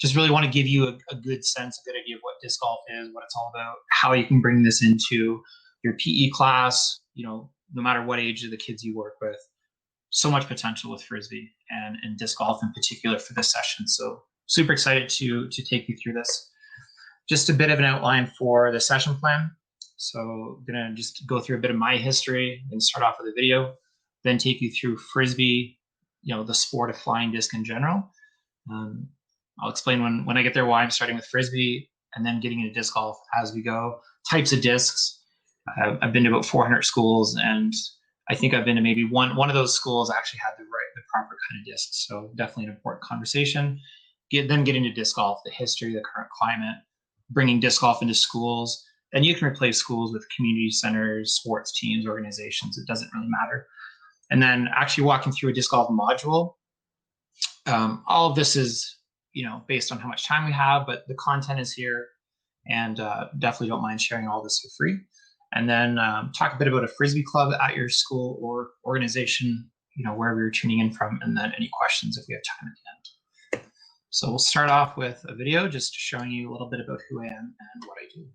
just really want to give you a good sense, a good idea of what disc golf is, what it's all about, how you can bring this into your PE class, no matter what age of the kids you work with. So much potential with Frisbee and disc golf in particular for this session. So super excited to take you through this. Just a bit of an outline for the session plan. So I'm gonna just go through a bit of my history and start off with a video, then take you through Frisbee, the sport of flying disc in general. I'll explain when I get there why I'm starting with Frisbee, and then getting into disc golf as we go. Types of discs. I've been to about 400 schools, and I think I've been to maybe one of those schools actually had the proper kind of discs. So definitely an important conversation. Then get into disc golf, the history, the current climate, bringing disc golf into schools. And you can replace schools with community centers, sports teams, organizations. It doesn't really matter. And then actually walking through a disc golf module. All of this is, based on how much time we have, but the content is here, and definitely don't mind sharing all this for free. And then talk a bit about a Frisbee club at your school or organization, wherever you're tuning in from, and then any questions if we have time at the end. So we'll start off with a video just showing you a little bit about who I am and what I do.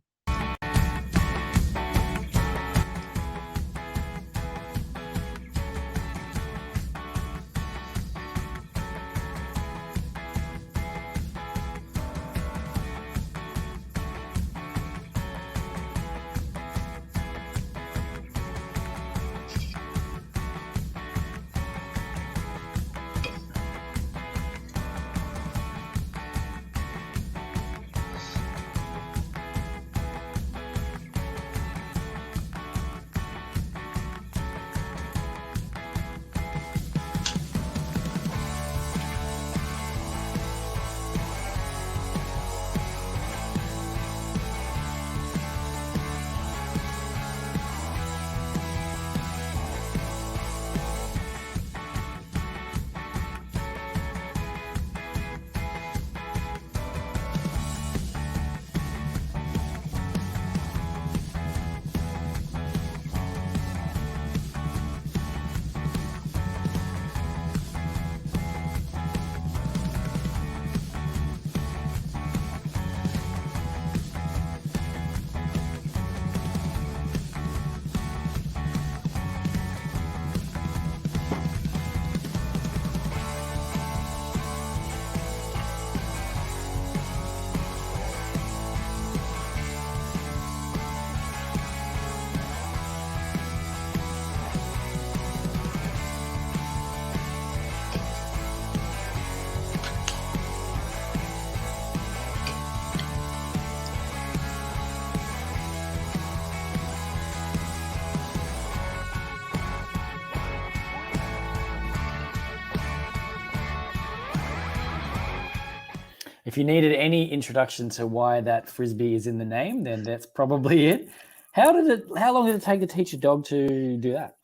If you needed any introduction to why that Frisbee is in the name, then that's probably it. How long did it take to teach a dog to do that?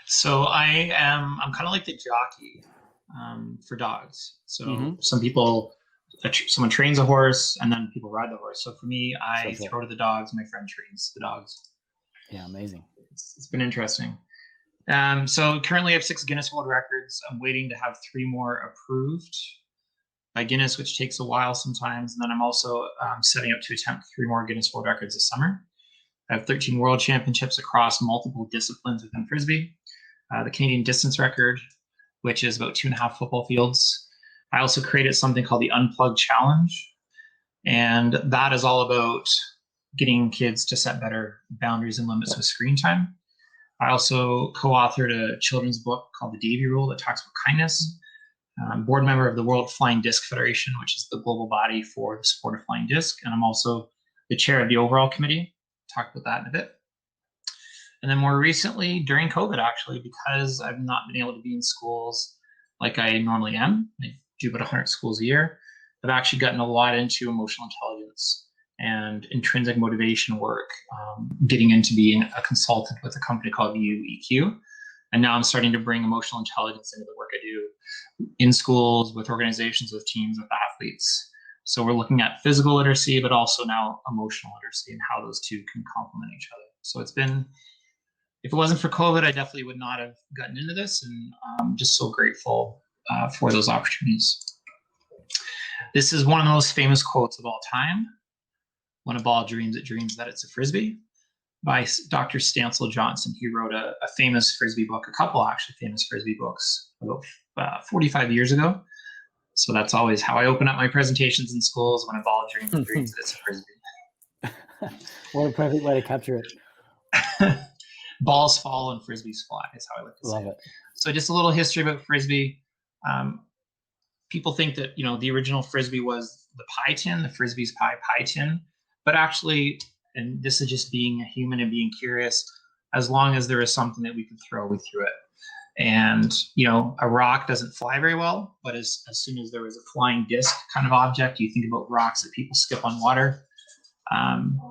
So I'm kind of like the jockey for dogs. So someone trains a horse, and then people ride the horse. So for me, I throw to the dogs. My friend trains the dogs. Yeah, amazing. It's been interesting. So currently I have 6 Guinness World Records. I'm waiting to have 3 more approved by Guinness, which takes a while sometimes. And then I'm also setting up to attempt 3 more Guinness World Records this summer. I have 13 World Championships across multiple disciplines within Frisbee. The Canadian distance record, which is about 2.5 football fields. I also created something called the Unplugged Challenge. And that is all about getting kids to set better boundaries and limits with screen time. I also co-authored a children's book called The Davy Rule that talks about kindness. I'm board member of the World Flying Disc Federation, which is the global body for the sport of flying disc. And I'm also the chair of the overall committee. Talk about that in a bit. And then more recently, during COVID, actually, because I've not been able to be in schools like I normally am, I do about 100 schools a year, I've actually gotten a lot into emotional intelligence and intrinsic motivation work, getting into being a consultant with a company called UEQ. And now I'm starting to bring emotional intelligence into the work I do in schools, with organizations, with teams, with athletes. So we're looking at physical literacy, but also now emotional literacy and how those two can complement each other. So it's been, if it wasn't for COVID, I definitely would not have gotten into this. And I'm just so grateful for those opportunities. This is one of the most famous quotes of all time. When a ball dreams, it dreams that it's a Frisbee, by Dr. Stancil Johnson. He wrote a famous Frisbee book, a couple actually famous Frisbee books about 45 years ago. So that's always how I open up my presentations in schools. When a ball dreams, it dreams that it's a Frisbee. What a perfect way to capture it. Balls fall and Frisbees fly is how I like to say it. So just a little history about Frisbee. People think that, the original Frisbee was the pie tin, the Frisbee's pie tin, but actually, and this is just being a human and being curious, as long as there is something that we can throw, we threw it. And, a rock doesn't fly very well, but as soon as there was a flying disc kind of object, you think about rocks that people skip on water.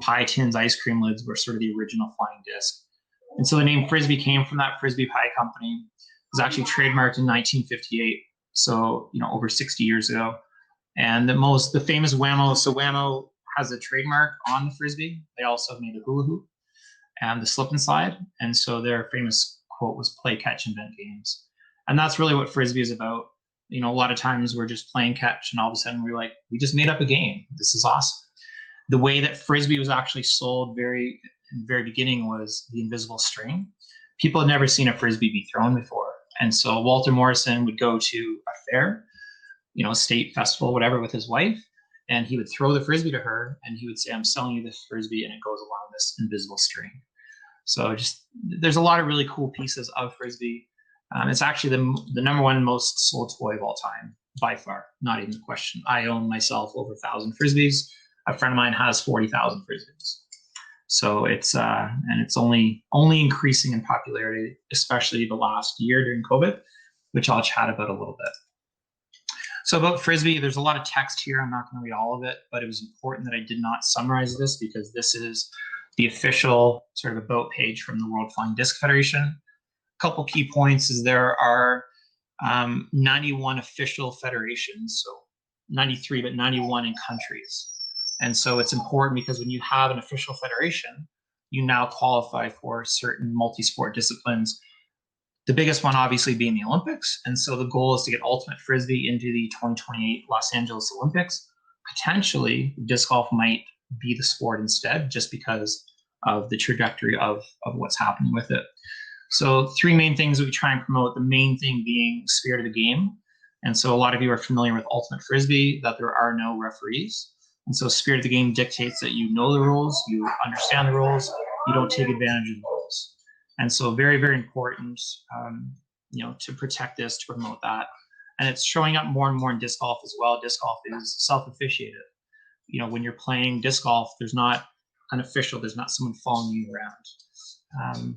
Pie tins, ice cream lids were sort of the original flying disc. And so the name Frisbee came from that Frisbee Pie Company. It was actually trademarked in 1958. So, over 60 years ago. And the famous Whammo, so Whammo has a trademark on the Frisbee. They also have made the hula hoop and the slip and slide. And so their famous quote was play, catch, invent games. And that's really what Frisbee is about. A lot of times we're just playing catch and all of a sudden we're like, we just made up a game. This is awesome. The way that Frisbee was actually sold in the very beginning was the invisible string. People had never seen a Frisbee be thrown before. And so Walter Morrison would go to a fair, a state festival, whatever, with his wife, and he would throw the Frisbee to her and he would say, I'm selling you this Frisbee, and it goes along this invisible string. So there's a lot of really cool pieces of Frisbee. It's actually the number one most sold toy of all time, by far, not even a question. I own myself over 1,000 Frisbees. A friend of mine has 40,000 Frisbees. So it's only increasing in popularity, especially the last year during COVID, which I'll chat about a little bit. So about Frisbee, there's a lot of text here. I'm not going to read all of it, but it was important that I did not summarize this because this is the official sort of about page from the World Flying Disc Federation. A couple key points is there are 91 official federations, so 93, but 91 in countries. And so it's important because when you have an official federation, you now qualify for certain multi-sport disciplines. The biggest one obviously being the Olympics. And so the goal is to get ultimate Frisbee into the 2028 Los Angeles Olympics. Potentially, disc golf might be the sport instead, just because of the trajectory of what's happening with it. So 3 main things that we try and promote, the main thing being spirit of the game. And so a lot of you are familiar with Ultimate Frisbee, that there are no referees. And so spirit of the game dictates that you know the rules, you understand the rules, you don't take advantage of the rules. And so very, very important, to protect this, to promote that. And it's showing up more and more in disc golf as well. Disc golf is self-officiated. When you're playing disc golf, there's not an official, there's not someone following you around.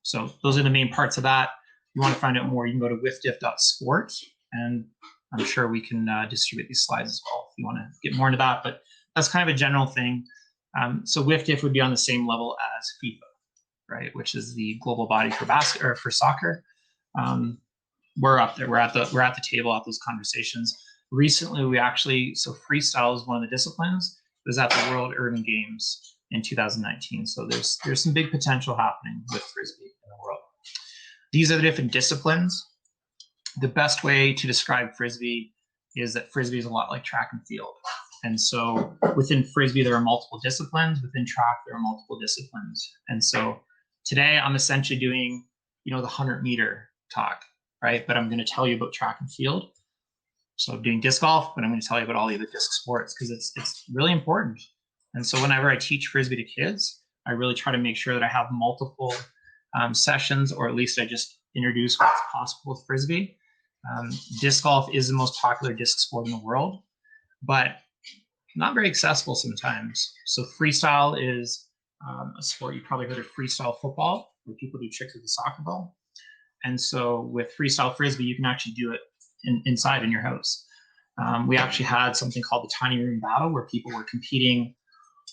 So those are the main parts of that. If you want to find out more, you can go to wifdiff.sport, and I'm sure we can distribute these slides as well if you want to get more into that. But that's kind of a general thing. So WIFDIF would be on the same level as FIFA, right? Which is the global body for soccer. We're up there. We're at the table at those conversations. Recently, so freestyle is one of the disciplines. It was at the World Urban Games in 2019. So there's some big potential happening with Frisbee in the world. These are the different disciplines. The best way to describe Frisbee is that Frisbee is a lot like track and field. And so within Frisbee, there are multiple disciplines. Within track, there are multiple disciplines. And so today I'm essentially doing, the 100-meter talk, right? But I'm going to tell you about track and field. So I'm doing disc golf, but I'm going to tell you about all the other disc sports because it's really important. And so whenever I teach Frisbee to kids, I really try to make sure that I have multiple sessions, or at least I just introduce what's possible with Frisbee. Disc golf is the most popular disc sport in the world, but not very accessible sometimes. So freestyle is a sport. You probably heard of freestyle football, where people do tricks with a soccer ball. And so with freestyle Frisbee, you can actually do it inside in your house. We actually had something called the tiny room battle, where people were competing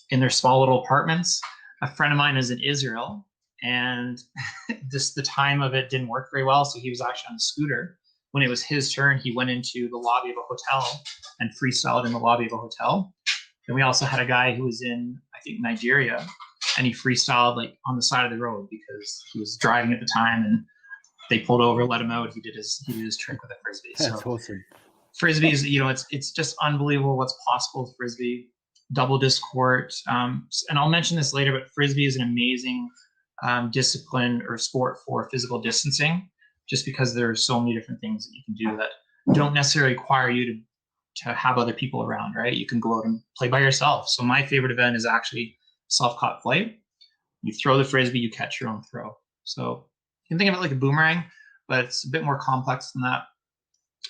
in their small little apartments. A friend of mine is in Israel, and the time of it didn't work very well. So he was actually on a scooter. When it was his turn, he went into the lobby of a hotel and freestyled in the lobby of a hotel. And we also had a guy who was in, I think, Nigeria, and he freestyled like on the side of the road because he was driving at the time, and they pulled over, let him out. He did his trick with a Frisbee. That's awesome. Frisbee is, it's just unbelievable what's possible with Frisbee. Double disc court. And I'll mention this later, but Frisbee is an amazing discipline or sport for physical distancing, just because there are so many different things that you can do that don't necessarily require you to have other people around, right? You can go out and play by yourself. So my favorite event is actually self-caught play. You throw the Frisbee, you catch your own throw. So you can think of it like a boomerang, but it's a bit more complex than that.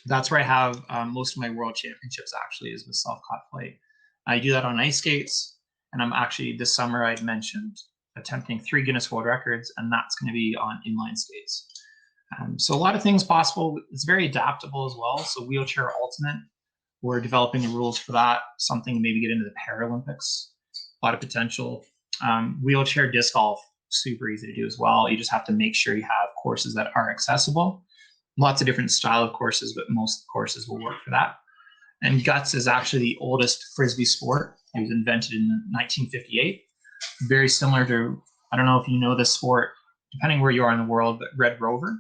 That's where I have most of my world championships actually, is with self-caught play. I do that on ice skates, and I'm actually, this summer I'd mentioned attempting 3 Guinness World Records, and that's going to be on inline skates. So a lot of things possible. It's very adaptable as well. So wheelchair ultimate, we're developing the rules for that, something to maybe get into the Paralympics. A lot of potential. Wheelchair disc golf, super easy to do as well. You just have to make sure you have courses that are accessible. Lots of different style of courses, but most courses will work for that. And guts is actually the oldest Frisbee sport. It was invented in 1958. Very similar to, I don't know if you know this sport, depending where you are in the world, but Red Rover.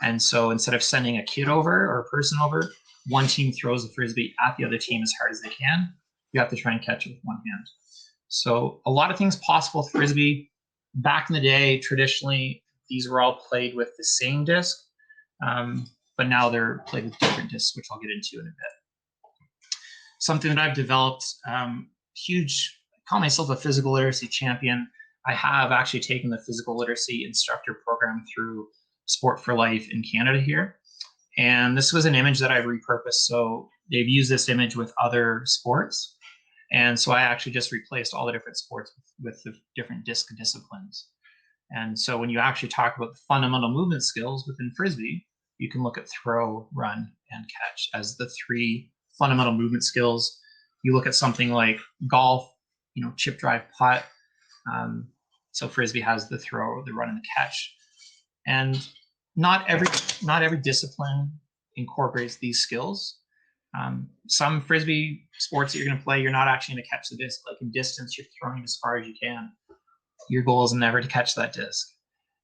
And so instead of sending a kid over or a person over, one team throws the Frisbee at the other team as hard as they can. You have to try and catch it with one hand. So a lot of things possible with Frisbee. Back in the day, traditionally, these were all played with the same disc, but now they're played with different discs, which I'll get into in a bit. Something that I've developed, huge, I call myself a physical literacy champion. I have actually taken the physical literacy instructor program through Sport for Life in Canada here. And this was an image that I repurposed. So they've used this image with other sports. And so I actually just replaced all the different sports with the different disc disciplines. And so when you actually talk about the fundamental movement skills within Frisbee, you can look at throw, run, and catch as the 3 fundamental movement skills. You look at something like golf, chip, drive, putt. So Frisbee has the throw, the run, and the catch. And not every discipline incorporates these skills. Some Frisbee sports that you're going to play, you're not actually going to catch the disc. Like in distance, you're throwing as far as you can. Your goal is never to catch that disc.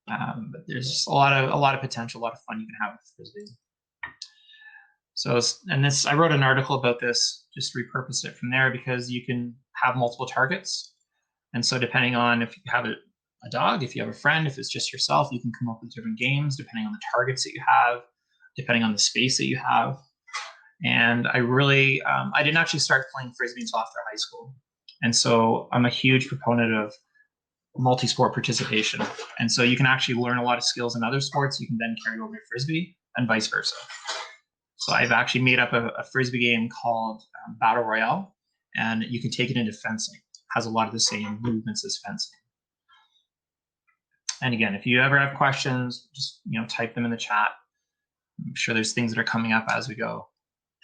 But there's just a lot of potential, a lot of fun you can have with Frisbee. So, I wrote an article about this, just repurposed it from there, because you can have multiple targets. And so depending on if you have a dog, if you have a friend, if it's just yourself, you can come up with different games depending on the targets that you have, depending on the space that you have. And I really, I didn't actually start playing Frisbee until after high school. And so I'm a huge proponent of multi-sport participation. And so you can actually learn a lot of skills in other sports you can then carry over to Frisbee, and vice versa. So I've actually made up a Frisbee game called Battle Royale, and you can take it into fencing. It has a lot of the same movements as fencing. And again, if you ever have questions, just type them in the chat. I'm sure there's things that are coming up as we go.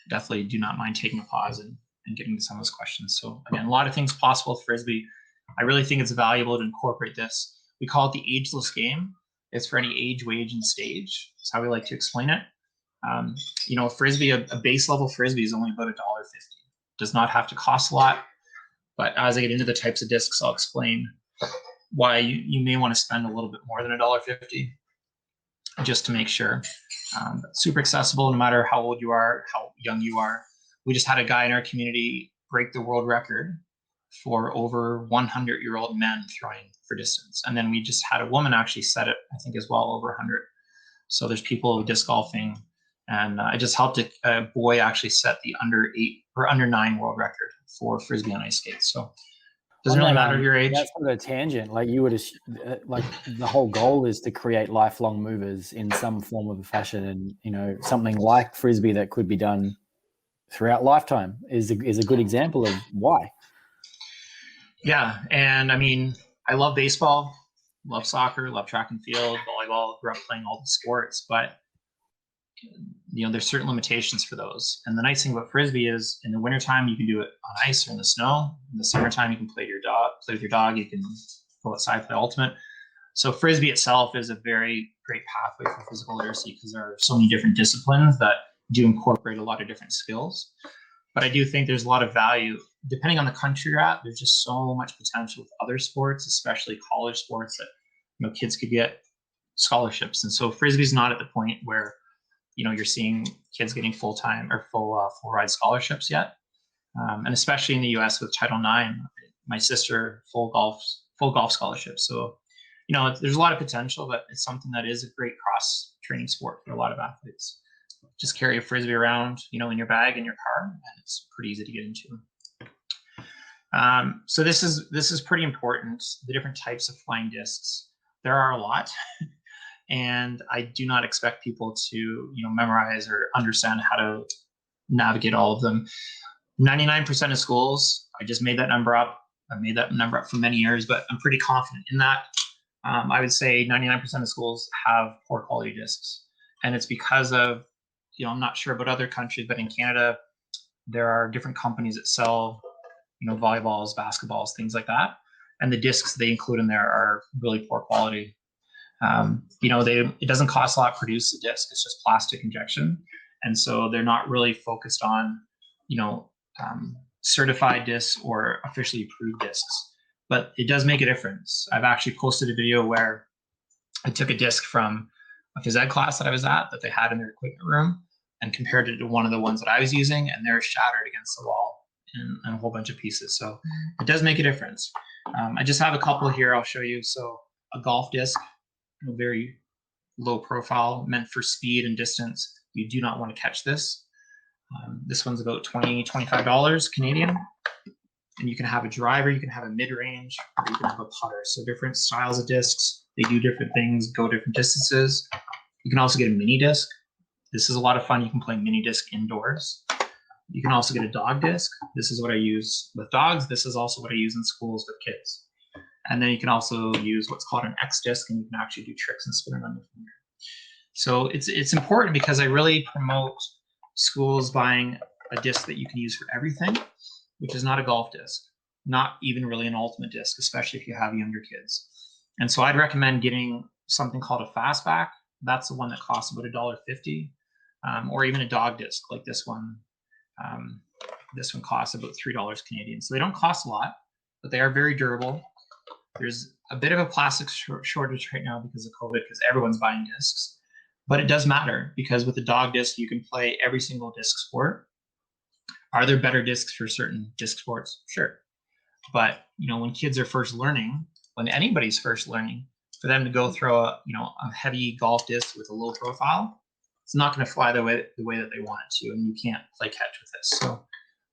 Definitely do not mind taking a pause and getting to some of those questions. So again, a lot of things possible with Frisbee. I really think it's valuable to incorporate this. We call it the ageless game. It's for any age, wage, and stage. That's how we like to explain it. Frisbee, a base level Frisbee is only about $1.50. Does not have to cost a lot. But as I get into the types of discs, I'll explain why you may want to spend a little bit more than $1.50 just to make sure. Super accessible no matter how old you are, how young you are. We just had a guy in our community break the world record for over 100-year-old men throwing for distance. And then we just had a woman actually set it, I think, as well, over 100. So there's people disc golfing. And I just helped a boy actually set the under 8 or under 9 world record for Frisbee on ice skates. So doesn't really matter your age. That's sort of a tangent. Like you would, like the whole goal is to create lifelong movers in some form of fashion, and something like Frisbee that could be done throughout lifetime is a good example of why. Yeah, and I mean, I love baseball, love soccer, love track and field, volleyball. Grew up playing all the sports, but there's certain limitations for those. And the nice thing about Frisbee is in the wintertime, you can do it on ice or in the snow. In the summertime, you can play with your dog. You can go outside, play ultimate. So Frisbee itself is a very great pathway for physical literacy because there are so many different disciplines that do incorporate a lot of different skills. But I do think there's a lot of value. Depending on the country you're at, there's just so much potential with other sports, especially college sports, that kids could get scholarships. And so Frisbee's not at the point where you're seeing kids getting full-time or full ride scholarships yet. And especially in the US with Title IX, my sister, full golf scholarship. So, there's a lot of potential, but it's something that is a great cross training sport for a lot of athletes. Just carry a Frisbee around, in your bag in your car, and it's pretty easy to get into. So this is pretty important. The different types of flying discs. There are a lot, and I do not expect people to memorize or understand how to navigate all of them. 99% of schools, I just made that number up. I made that number up for many years, but I'm pretty confident in that. I would say 99% of schools have poor quality discs, and it's because of, I'm not sure about other countries, but in Canada, there are different companies that sell, volleyballs, basketballs, things like that, and the discs they include in there are really poor quality. It doesn't cost a lot to produce the disc; it's just plastic injection, and so they're not really focused on, certified discs or officially approved discs. But it does make a difference. I've actually posted a video where I took a disc from a phys ed class that I was at that they had in their equipment room and compared it to one of the ones that I was using, and they're shattered against the wall in a whole bunch of pieces. So it does make a difference. I just have a couple here I'll show you. So a golf disc, very low profile, meant for speed and distance. You do not want to catch this. This one's about $20, $25 Canadian. And you can have a driver, you can have a mid-range, or you can have a putter. So different styles of discs, they do different things, go different distances. You can also get a mini disc. This is a lot of fun. You can play mini disc indoors. You can also get a dog disc. This is what I use with dogs. This is also what I use in schools with kids. And then you can also use what's called an X disc, and you can actually do tricks and spin it on your finger. So it's important because I really promote schools buying a disc that you can use for everything, which is not a golf disc, not even really an ultimate disc, especially if you have younger kids. And so I'd recommend getting something called a fastback. That's the one that costs about $1.50, or even a dog disc like this one. This one costs about $3 Canadian. So they don't cost a lot, but they are very durable. There's a bit of a plastic shortage right now because of COVID, because everyone's buying discs. But it does matter, because with a dog disc, you can play every single disc sport. Are there better discs for certain disc sports? Sure. But, when kids are first learning, when anybody's first learning, for them to go throw a heavy golf disc with a low profile, it's not going to fly the way that they want it to, and you can't play catch with this. So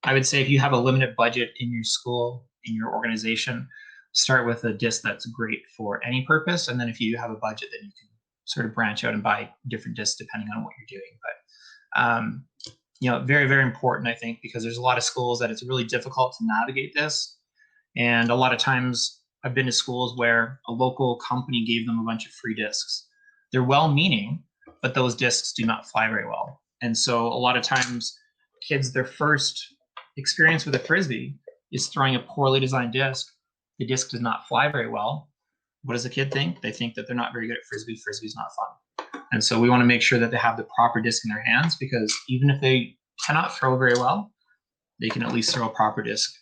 I would say if you have a limited budget in your school, in your organization, start with a disc that's great for any purpose. And then if you have a budget, then you can sort of branch out and buy different discs depending on what you're doing. But very, very important, I think, because there's a lot of schools that it's really difficult to navigate this. And a lot of times I've been to schools where a local company gave them a bunch of free discs. They're well-meaning, but those discs do not fly very well. And so a lot of times kids, their first experience with a Frisbee is throwing a poorly designed disc. The disc does not fly very well. What does the kid think? They think that they're not very good at Frisbee. Frisbee's not fun. And so we want to make sure that they have the proper disc in their hands, because even if they cannot throw very well, they can at least throw a proper disc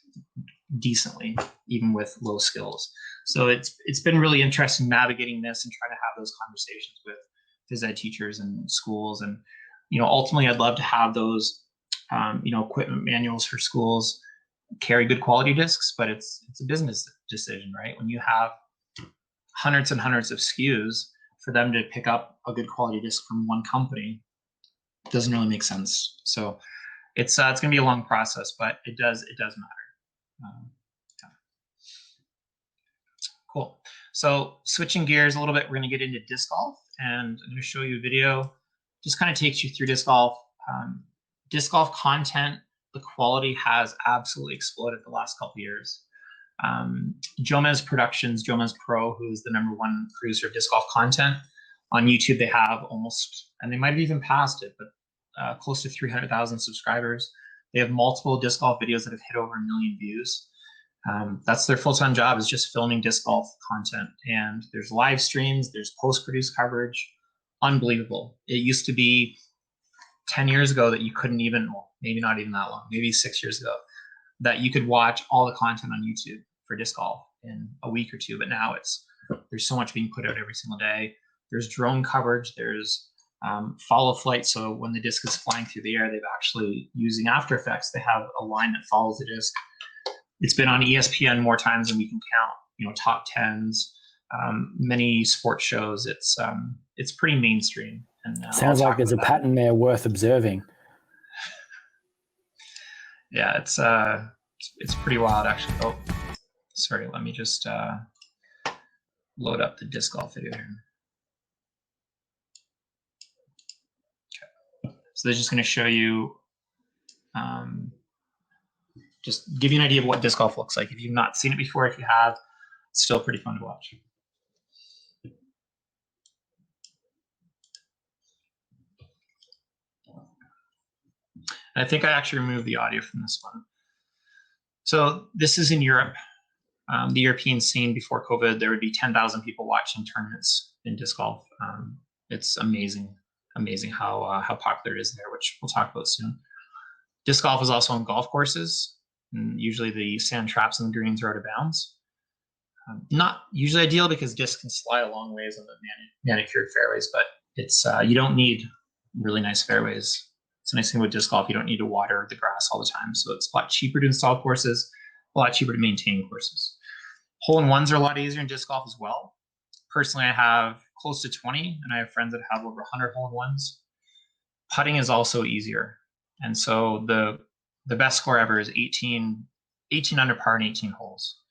decently, even with low skills. So it's been really interesting navigating this and trying to have those conversations with phys ed teachers and schools. And, ultimately I'd love to have those, equipment manuals for schools carry good quality discs, but it's a business decision, right? When you have hundreds and hundreds of SKUs, for them to pick up a good quality disc from one company doesn't really make sense. So it's going to be a long process, but it does matter. Yeah. Cool. So switching gears a little bit, we're going to get into disc golf, and I'm going to show you a video. Just kind of takes you through disc golf. Disc golf content, the quality has absolutely exploded the last couple of years. Jomez Productions, Jomez Pro, who is the #1 producer of disc golf content on YouTube, they have almost, and they might have even passed it, but close to 300,000 subscribers. They have multiple disc golf videos that have hit over 1 million views. That's their full-time job, is just filming disc golf content. And there's live streams, there's post-produced coverage. Unbelievable. It used to be 10 years ago that you couldn't even, well, maybe not even that long, maybe 6 years ago, that you could watch all the content on YouTube for disc golf in a week or two. But now there's so much being put out every single day. There's drone coverage. There's follow flight. So when the disc is flying through the air, they've actually, using After Effects, they have a line that follows the disc. It's been on ESPN more times than we can count. You know, top tens, many sports shows. It's pretty mainstream. And sounds like there's a pattern there worth observing. Yeah, it's pretty wild, actually. Oh, sorry. Let me just load up the disc golf video here. Okay. So they're just going to show you, just give you an idea of what disc golf looks like. If you've not seen it before, if you have, it's still pretty fun to watch. And I think I actually removed the audio from this one. So this is in Europe. The European scene before COVID, there would be 10,000 people watching tournaments in disc golf. It's amazing how popular it is there, which we'll talk about soon. Disc golf is also on golf courses, and usually the sand traps and the greens are out of bounds. Not usually ideal because discs can slide a long ways on the manicured fairways, but it's you don't need really nice fairways. It's a nice thing with disc golf. You don't need to water the grass all the time, so it's a lot cheaper to install courses, a lot cheaper to maintain courses. Hole-in-ones are a lot easier in disc golf as well. Personally, I have close to 20, and I have friends that have over 100 hole-in-ones. Putting is also easier, and so the best score ever is 18 under par in 18 holes.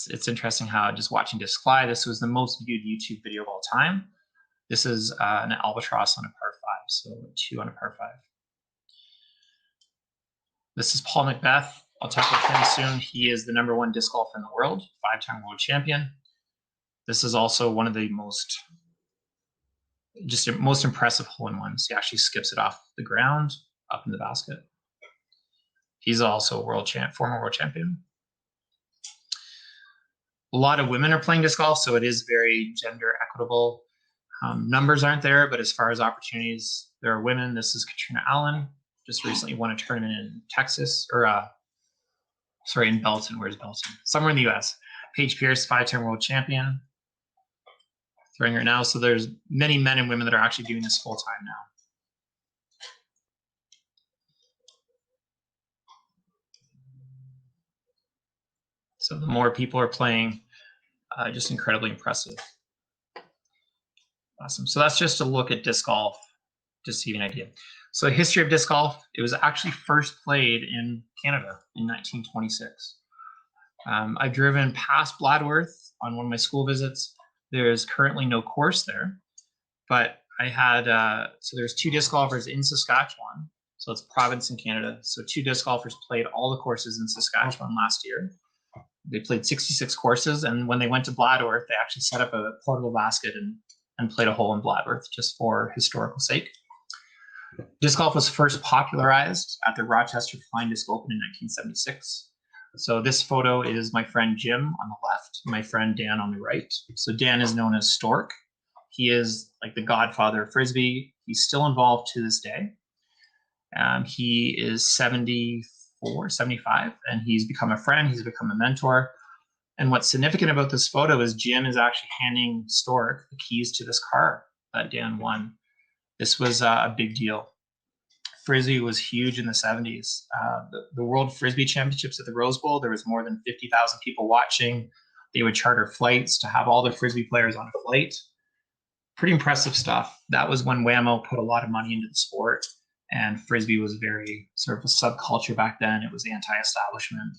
It's interesting how just watching disc fly. This was the most viewed YouTube video of all time. This is an albatross on a par 5, so 2 on a par 5. This is Paul Macbeth. I'll talk about him soon. He is the #1 disc golfer in the world, 5-time world champion. This is also one of the most impressive hole-in-ones. He actually skips it off the ground up in the basket. He's also a former world champion. A lot of women are playing disc golf, so it is very gender equitable. Numbers aren't there, but as far as opportunities, there are women. This is Katrina Allen, just recently won a tournament in Texas, or in Belton. Where's Belton? Somewhere in the US. Paige Pierce, 5-time world champion, throwing right now. So there's many men and women that are actually doing this full time now. So the more people are playing, just incredibly impressive. Awesome. So that's just a look at disc golf, just to give you an idea. So history of disc golf, it was actually first played in Canada in 1926. I've driven past Bladworth on one of my school visits. There's currently no course there, but I had, so there's 2 disc golfers in Saskatchewan. So it's province in Canada. So 2 disc golfers played all the courses in Saskatchewan last year. They played 66 courses, and when they went to Bladworth, they actually set up a portable basket and played a hole in Bladworth just for historical sake. Disc golf was first popularized at the Rochester Flying Disc Open in 1976. So this photo is my friend Jim on the left, my friend Dan on the right. So Dan is known as Stork. He is like the godfather of Frisbee. He's still involved to this day. He is 74, 75, and he's become a friend. He's become a mentor. And what's significant about this photo is Jim is actually handing Stork the keys to this car that Dan won. This was a big deal. Frisbee was huge in the 70s. The World Frisbee Championships at the Rose Bowl, there was more than 50,000 people watching. They would charter flights to have all the Frisbee players on a flight. Pretty impressive stuff. That was when Whammo put a lot of money into the sport, and Frisbee was very sort of a subculture back then. It was anti-establishment.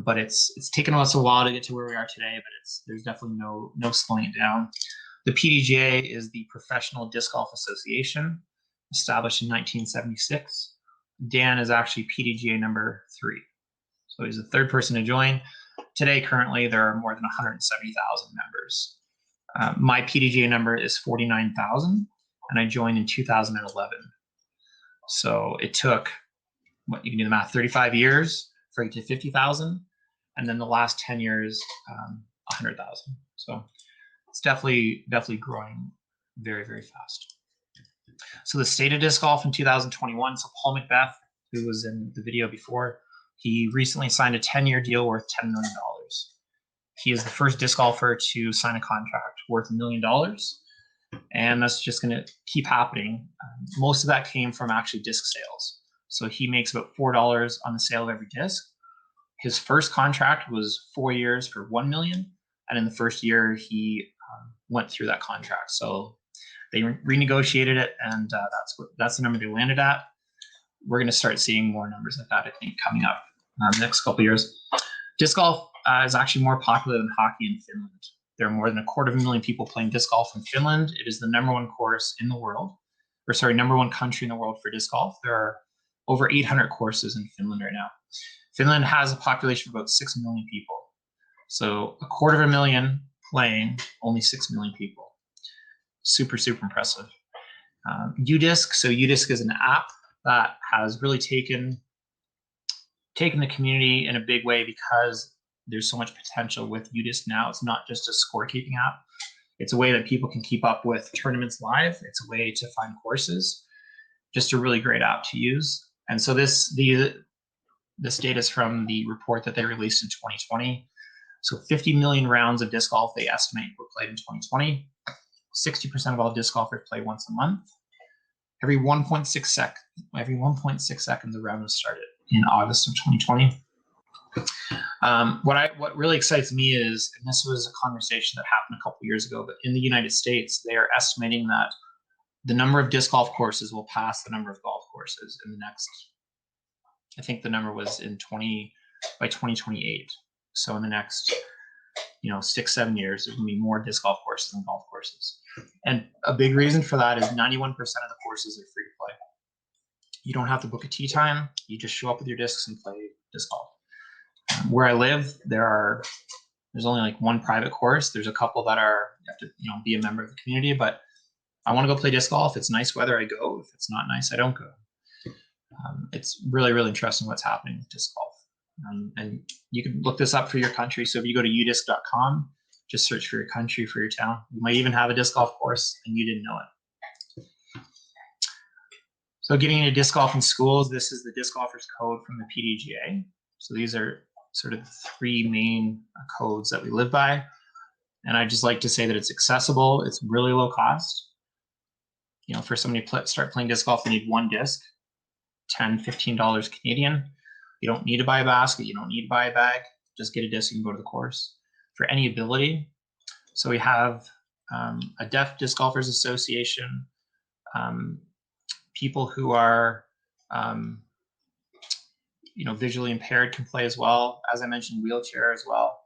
But it's taken us a while to get to where we are today, but there's definitely no slowing it down. The PDGA is the Professional Disc Golf Association, established in 1976. Dan is actually PDGA number 3. So he's the 3rd person to join. Today, currently, there are more than 170,000 members. My PDGA number is 49,000, and I joined in 2011. So it took, you can do the math, 35 years for it to 50,000, and then the last 10 years, 100,000. So it's definitely growing very, very fast. So the state of disc golf in 2021. So Paul Macbeth, who was in the video before, he recently signed a 10-year deal worth $10 million. He is the first disc golfer to sign a contract worth $1 million. And that's just going to keep happening. Most of that came from actually disc sales. So he makes about $4 on the sale of every disc. His first contract was 4 years for $1 million. And in the first year, he went through that contract. So they renegotiated it, and that's the number they landed at. We're going to start seeing more numbers like that, I think, coming up the next couple of years. Disc golf is actually more popular than hockey in Finland. There are more than 250,000 people playing disc golf in Finland. It is the #1 course in the world, or sorry, #1 country in the world for disc golf. There are over 800 courses in Finland right now. Finland has a population of about 6 million people. So 250,000 playing, only 6 million people. Super, super impressive. UDisc. So UDisc is an app that has really taken the community in a big way, because there's so much potential with UDisc now. It's not just a scorekeeping app. It's a way that people can keep up with tournaments live. It's a way to find courses. Just a really great app to use. And so this data is from the report that they released in 2020. So 50 million rounds of disc golf they estimate were played in 2020. 60% of all disc golfers play once a month. Every 1.6 seconds a round was started in August of 2020. What really excites me is, and this was a conversation that happened a couple of years ago, but in the United States, they are estimating that the number of disc golf courses will pass the number of golf courses in the next, I think the number was by 2028. So in the next, 6-7 years, there's going to be more disc golf courses than golf courses. And a big reason for that is 91% of the courses are free to play. You don't have to book a tee time. You just show up with your discs and play disc golf. Where I live, there's only like one private course. There's a couple that you have to, be a member of the community, but I want to go play disc golf. If it's nice weather, I go. If it's not nice, I don't go. It's really, really interesting what's happening with disc golf. And you can look this up for your country. So if you go to udisc.com, just search for your country, for your town. You might even have a disc golf course and you didn't know it. So getting into disc golf in schools, this is the disc golfers code from the PDGA. So these are sort of the 3 main codes that we live by. And I just like to say that it's accessible. It's really low cost. For somebody to start playing disc golf, they need 1 disc, $10, $15 Canadian. You don't need to buy a basket. You don't need to buy a bag. Just get a disc and go to the course. For any ability, so we have a Deaf Disc Golfers Association. People who are, visually impaired can play as well. As I mentioned, wheelchair as well,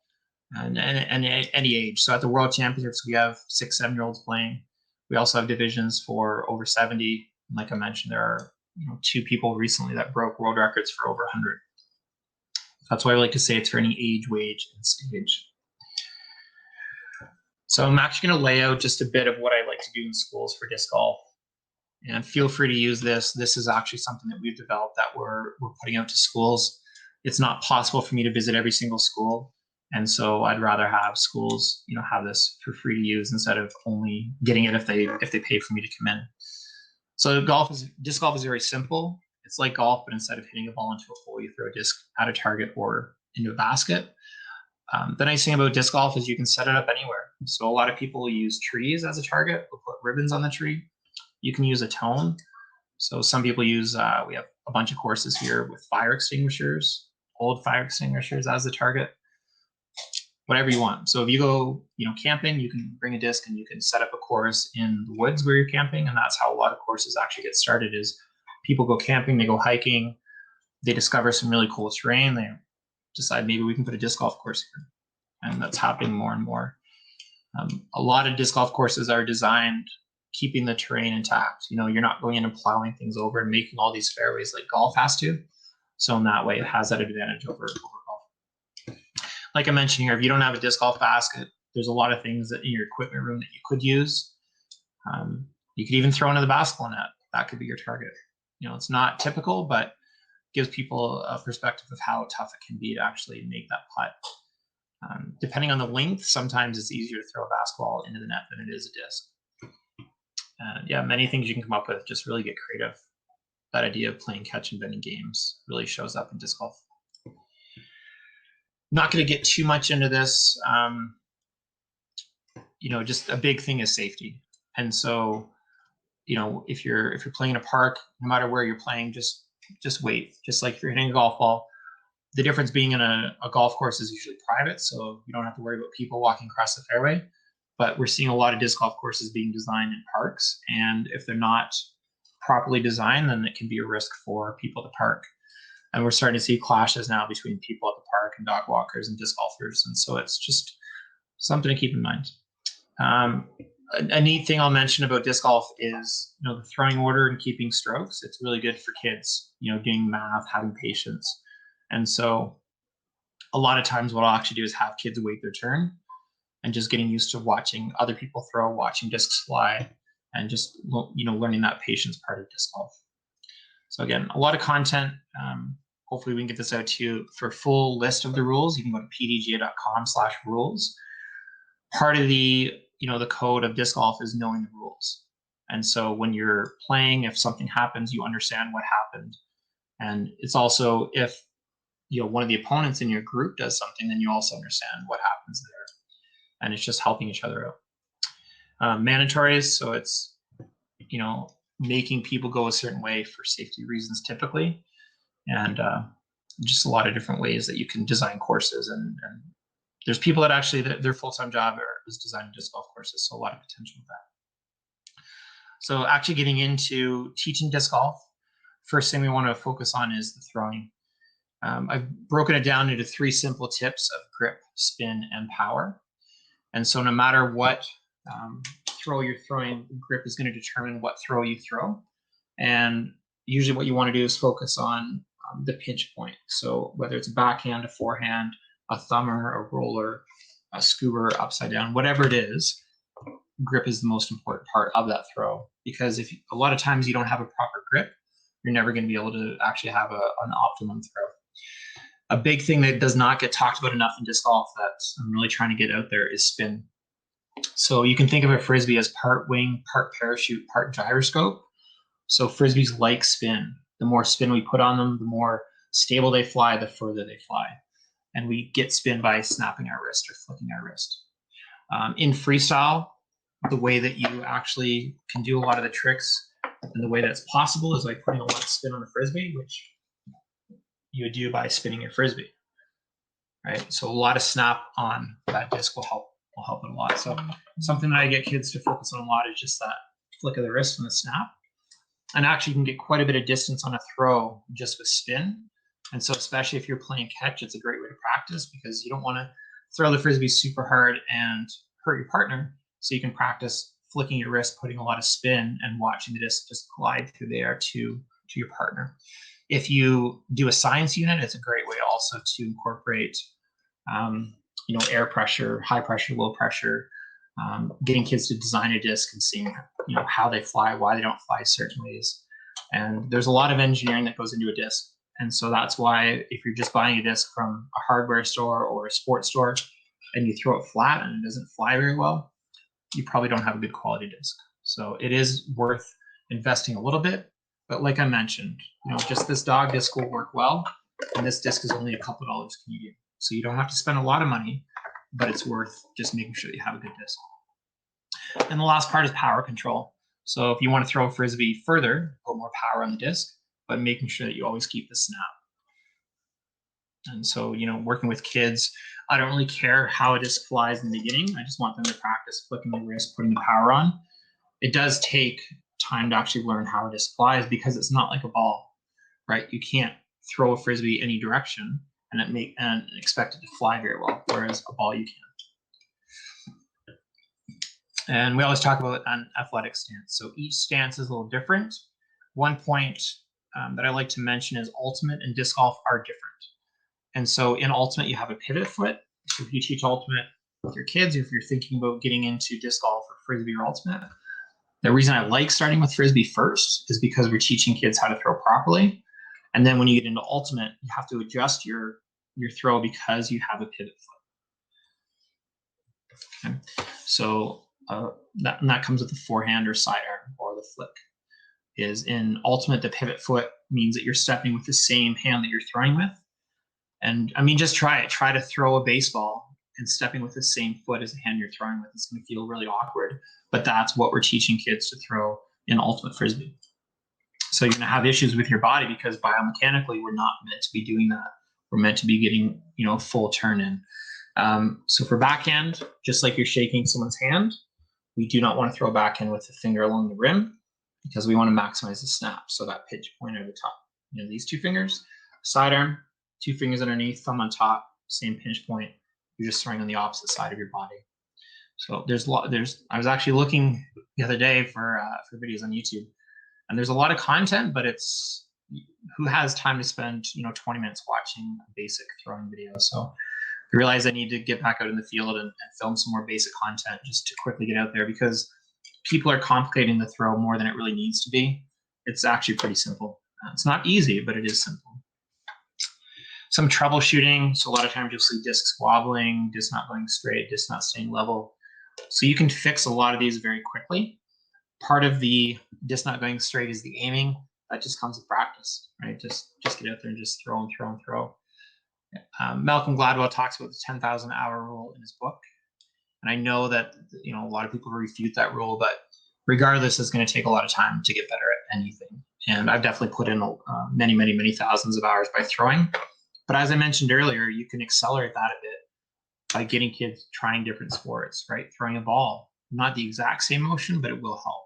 and any age. So at the World Championships, we have 6-7-year-olds playing. We also have divisions for over 70. Like I mentioned, there are 2 people recently that broke world records for over 100. That's why I like to say it's for any age, wage, and stage. So I'm actually going to lay out just a bit of what I like to do in schools for disc golf. And feel free to use this. This is actually something that we've developed that we're putting out to schools. It's not possible for me to visit every single school. And so I'd rather have schools, have this for free to use instead of only getting it if they pay for me to come in. So disc golf is very simple. It's like golf, but instead of hitting a ball into a hole, you throw a disc at a target or into a basket. The nice thing about disc golf is you can set it up anywhere. So a lot of people use trees as a target. They'll put ribbons on the tree. You can use a tone. So some people use, we have a bunch of courses here with fire extinguishers, old fire extinguishers as the target. Whatever you want. So if you go, camping, you can bring a disc and you can set up a course in the woods where you're camping. And that's how a lot of courses actually get started, is people go camping, they go hiking, they discover some really cool terrain. They decide maybe we can put a disc golf course here. And that's happening more and more. A lot of disc golf courses are designed keeping the terrain intact. You're not going in and plowing things over and making all these fairways like golf has to. So in that way, it has that advantage over golf. Like I mentioned here, if you don't have a disc golf basket, there's a lot of things that in your equipment room that you could use. You could even throw into the basketball net. That could be your target. It's not typical, but gives people a perspective of how tough it can be to actually make that putt. Depending on the length, sometimes it's easier to throw a basketball into the net than it is a disc. Many things you can come up with. Just really get creative. That idea of playing catch and bending games really shows up in disc golf. Not going to get too much into this. Just a big thing is safety. And so, if you're playing in a park, no matter where you're playing, just wait. Just like if you're hitting a golf ball, the difference being in a golf course is usually private, so you don't have to worry about people walking across the fairway. But we're seeing a lot of disc golf courses being designed in parks, and if they're not properly designed, then it can be a risk for people at the park. And we're starting to see clashes now between people at the park and dog walkers and disc golfers, and so it's just something to keep in mind. A neat thing I'll mention about disc golf is, the throwing order and keeping strokes. It's really good for kids, doing math, having patience. And so a lot of times what I'll actually do is have kids wait their turn and just getting used to watching other people throw, watching discs fly, and just, learning that patience part of disc golf. So again, a lot of content. Hopefully we can get this out to you. For a full list of the rules, you can go to pdga.com/rules. Part of the code of disc golf is knowing the rules. And so when you're playing, if something happens, you understand what happened. And it's also, if one of the opponents in your group does something, then you also understand what happens there. And it's just helping each other out. Mandatories, so it's, making people go a certain way for safety reasons typically. And just a lot of different ways that you can design courses. And there's people that actually, their full-time job is designing disc golf courses, so a lot of potential with that. So actually getting into teaching disc golf, first thing we want to focus on is the throwing. I've broken it down into 3 simple tips of grip, spin, and power. And so no matter what throw you're throwing, grip is going to determine what throw you throw. And usually what you want to do is focus on the pinch point. So whether it's a backhand, a forehand, a thumber, a roller, a scuba, upside down, whatever it is, grip is the most important part of that throw. Because if a lot of times you don't have a proper grip, you're never going to be able to actually have an optimum throw. A big thing that does not get talked about enough in disc golf that I'm really trying to get out there is spin. So you can think of a Frisbee as part wing, part parachute, part gyroscope. So Frisbees like spin. The more spin we put on them, the more stable they fly, the further they fly. And we get spin by snapping our wrist or flicking our wrist. In freestyle, the way that you actually can do a lot of the tricks and the way that's possible is by putting a lot of spin on the Frisbee, which you would do by spinning your Frisbee, right? So a lot of snap on that disc will help it a lot. So something that I get kids to focus on a lot is just that flick of the wrist and the snap. And actually you can get quite a bit of distance on a throw just with spin. And so especially if you're playing catch, it's a great way to practice because you don't want to throw the Frisbee super hard and hurt your partner. So you can practice flicking your wrist, putting a lot of spin, and watching the disc just glide through the air to your partner. If you do a science unit, it's a great way also to incorporate, air pressure, high pressure, low pressure, getting kids to design a disc and seeing, how they fly, why they don't fly certain ways. And there's a lot of engineering that goes into a disc. And so that's why if you're just buying a disc from a hardware store or a sports store and you throw it flat and it doesn't fly very well, you probably don't have a good quality disc. So it is worth investing a little bit. But like I mentioned, just this dog disc will work well. And this disc is only a couple of dollars Canadian. So you don't have to spend a lot of money, but it's worth just making sure that you have a good disc. And the last part is power control. So if you want to throw a Frisbee further, put more power on the disc, but making sure that you always keep the snap. And so, working with kids, I don't really care how a disc flies in the beginning. I just want them to practice flicking the wrist, putting the power on. It does take time to actually learn how a disc flies because it's not like a ball, right? You can't throw a Frisbee any direction and expect it to fly very well, whereas a ball you can. And we always talk about an athletic stance. So each stance is a little different. One point that I like to mention is ultimate and disc golf are different. And so in ultimate, you have a pivot foot. So if you teach ultimate with your kids, or if you're thinking about getting into disc golf or Frisbee or ultimate, the reason I like starting with Frisbee first is because we're teaching kids how to throw properly. And then when you get into ultimate, you have to adjust your throw because you have a pivot foot. Okay. So that comes with the forehand or sidearm or the flick. Is in ultimate, the pivot foot means that you're stepping with the same hand that you're throwing with. And I mean, just try it. Try to throw a baseball and stepping with the same foot as the hand you're throwing with. It's going to feel really awkward, but that's what we're teaching kids to throw in ultimate Frisbee. So you're going to have issues with your body because biomechanically we're not meant to be doing that. We're meant to be getting, full turn in. So for backhand, just like you're shaking someone's hand, we do not want to throw backhand with the finger along the rim because we want to maximize the snap. So that pitch point at the top, these two fingers, sidearm, 2 fingers underneath, thumb on top, same pinch point. You're just throwing on the opposite side of your body. So I was actually looking the other day for videos on YouTube, and there's a lot of content, but it's who has time to spend 20 minutes watching a basic throwing video. So I realized I need to get back out in the field and film some more basic content just to quickly get out there, because people are complicating the throw more than it really needs to be. It's actually pretty simple. It's not easy, but it is simple. Some troubleshooting. So a lot of times you'll see discs wobbling, disc not going straight, disc not staying level. So you can fix a lot of these very quickly. Part of the disc not going straight is the aiming. That just comes with practice, right? Just get out there and just throw and throw and throw. Malcolm Gladwell talks about the 10,000 hour rule in his book. And I know that, a lot of people refute that rule, but regardless, it's going to take a lot of time to get better at anything. And I've definitely put in many, many, many thousands of hours by throwing. But as I mentioned earlier, you can accelerate that a bit by getting kids trying different sports, right? Throwing a ball, not the exact same motion, but it will help.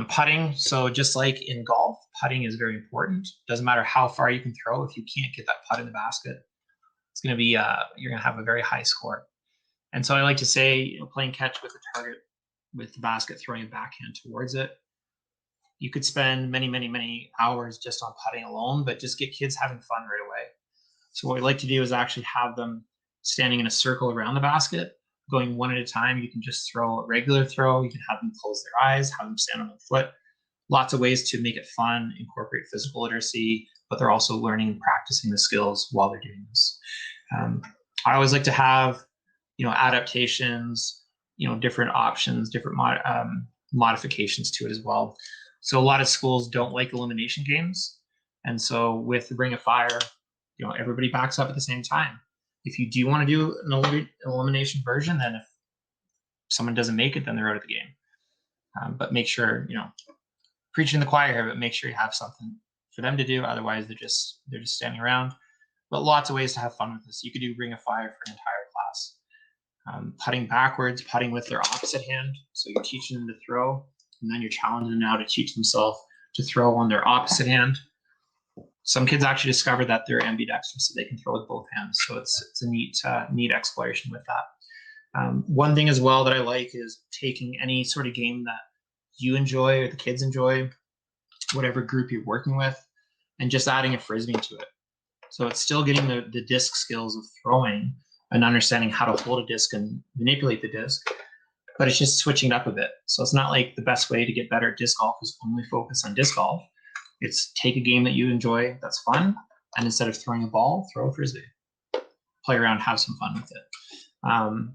Putting. So just like in golf, putting is very important. Doesn't matter how far you can throw. If you can't get that putt in the basket, it's going to be, you're going to have a very high score. And so I like to say, playing catch with the target, with the basket, throwing a backhand towards it. You could spend many, many, many hours just on putting alone, but just get kids having fun right away. So what we like to do is actually have them standing in a circle around the basket, going one at a time. You can just throw a regular throw. You can have them close their eyes, have them stand on their foot. Lots of ways to make it fun, incorporate physical literacy, but they're also learning and practicing the skills while they're doing this. I always like to have, adaptations, different options, different modifications to it as well. So a lot of schools don't like elimination games. And so with the Ring of Fire, everybody backs up at the same time. If you do want to do an elimination version, then if someone doesn't make it, then they're out of the game. But make sure, preaching the choir here, but make sure you have something for them to do. Otherwise, they're just standing around. But lots of ways to have fun with this. You could do Ring of Fire for an entire class. Putting backwards, putting with their opposite hand. So you're teaching them to throw, and then you're challenging them now to teach themselves to throw on their opposite hand. Some kids actually discover that they're ambidextrous, so they can throw with both hands. So it's a neat exploration with that. One thing as well that I like is taking any sort of game that you enjoy or the kids enjoy, whatever group you're working with, and just adding a Frisbee to it. So it's still getting the disc skills of throwing and understanding how to hold a disc and manipulate the disc, but it's just switching it up a bit. So it's not like the best way to get better at disc golf is only focus on disc golf. It's take a game that you enjoy that's fun, and instead of throwing a ball, throw a Frisbee. Play around, have some fun with it.